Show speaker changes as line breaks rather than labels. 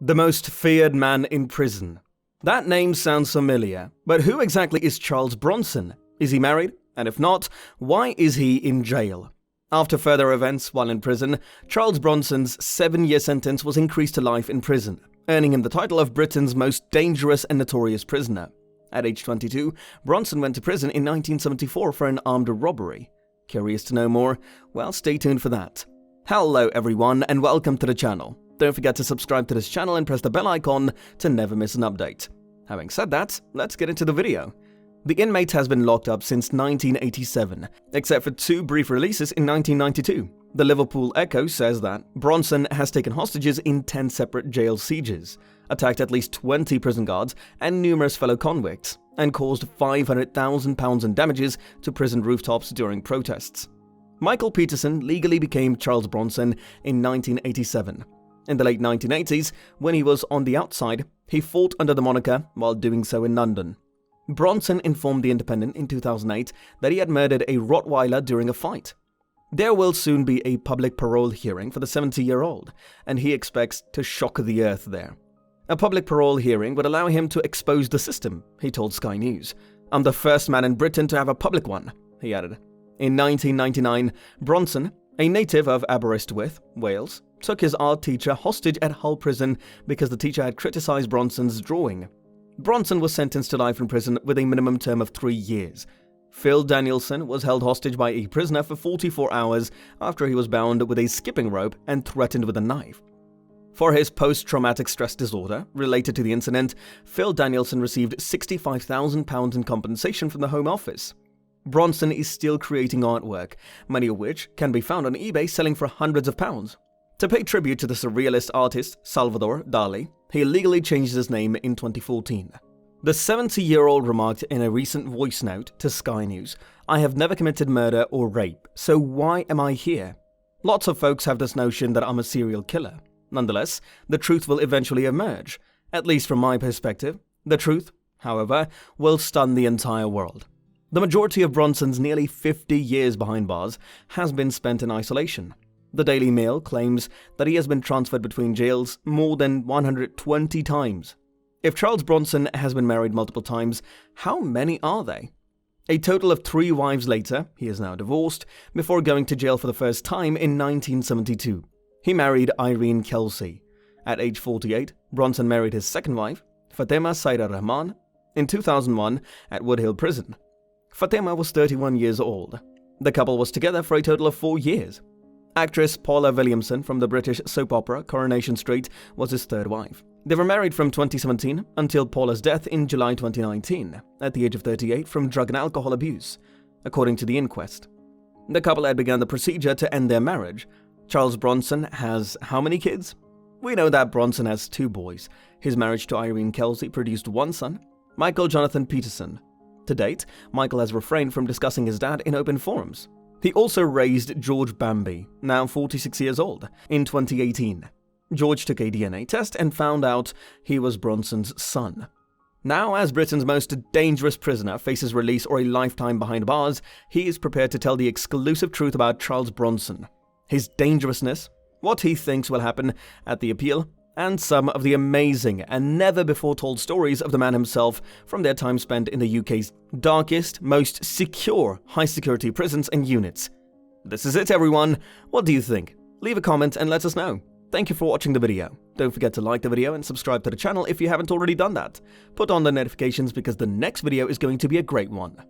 The most feared man in prison. That name sounds familiar, but who exactly is Charles Bronson? Is he married? And if not, why is he in jail? After further events while in prison, Charles Bronson's 7-year sentence was increased to life in prison, earning him the title of Britain's most dangerous and notorious prisoner. At age 22, Bronson went to prison in 1974 for an armed robbery. Curious to know more? Well, stay tuned for that. Hello everyone and welcome to the channel. Don't forget to subscribe to this channel and press the bell icon to never miss an update. Having said that, let's get into the video. The inmate has been locked up since 1987, except for 2 brief releases in 1992. The Liverpool Echo says that Bronson has taken hostages in 10 separate jail sieges, attacked at least 20 prison guards and numerous fellow convicts, and caused £500,000 in damages to prison rooftops during protests. Michael Peterson legally became Charles Bronson in 1987. In the late 1980s, when he was on the outside, he fought under the moniker while doing so in London. Bronson informed The Independent in 2008 that he had murdered a Rottweiler during a fight. There will soon be a public parole hearing for the 70-year-old, and he expects to shock the earth there. A public parole hearing would allow him to expose the system, he told Sky News. "I'm the first man in Britain to have a public one," he added. In 1999, Bronson, a native of Aberystwyth, Wales, took his art teacher hostage at Hull Prison because the teacher had criticized Bronson's drawing. Bronson was sentenced to life in prison with a minimum term of 3 years. Phil Danielson was held hostage by a prisoner for 44 hours after he was bound with a skipping rope and threatened with a knife. For his post-traumatic stress disorder related to the incident, Phil Danielson received £65,000 in compensation from the Home Office. Bronson is still creating artwork, many of which can be found on eBay selling for hundreds of pounds. To pay tribute to the surrealist artist Salvador Dali, he illegally changed his name in 2014. The 70-year-old remarked in a recent voice note to Sky News, "I have never committed murder or rape, so why am I here?" Lots of folks have this notion that I'm a serial killer. Nonetheless, the truth will eventually emerge. At least from my perspective, the truth, however, will stun the entire world. The majority of Bronson's nearly 50 years behind bars has been spent in isolation. The Daily Mail claims that he has been transferred between jails more than 120 times. If Charles Bronson has been married multiple times, how many are they? A total of 3 wives later, he is now divorced, before going to jail for the first time in 1972. He married Irene Kelsey. At age 48, Bronson married his second wife, Fatima Saida Rahman, in 2001 at Woodhill Prison. Fatima was 31 years old. The couple was together for a total of 4 years. Actress Paula Williamson from the British soap opera Coronation Street was his third wife. They were married from 2017 until Paula's death in July 2019, at the age of 38 from drug and alcohol abuse, according to the inquest. The couple had begun the procedure to end their marriage. Charles Bronson has how many kids? We know that Bronson has 2 boys. His marriage to Irene Kelsey produced 1 son, Michael Jonathan Peterson. To date, Michael has refrained from discussing his dad in open forums. He also raised George Bambi, now 46 years old, in 2018. George took a DNA test and found out he was Bronson's son. Now, as Britain's most dangerous prisoner faces release or a lifetime behind bars, he is prepared to tell the exclusive truth about Charles Bronson, his dangerousness, what he thinks will happen at the appeal, and some of the amazing and never-before-told stories of the man himself from their time spent in the UK's darkest, most secure high-security prisons and units. This is it, everyone. What do you think? Leave a comment and let us know. Thank you for watching the video. Don't forget to like the video and subscribe to the channel if you haven't already done that. Put on the notifications because the next video is going to be a great one.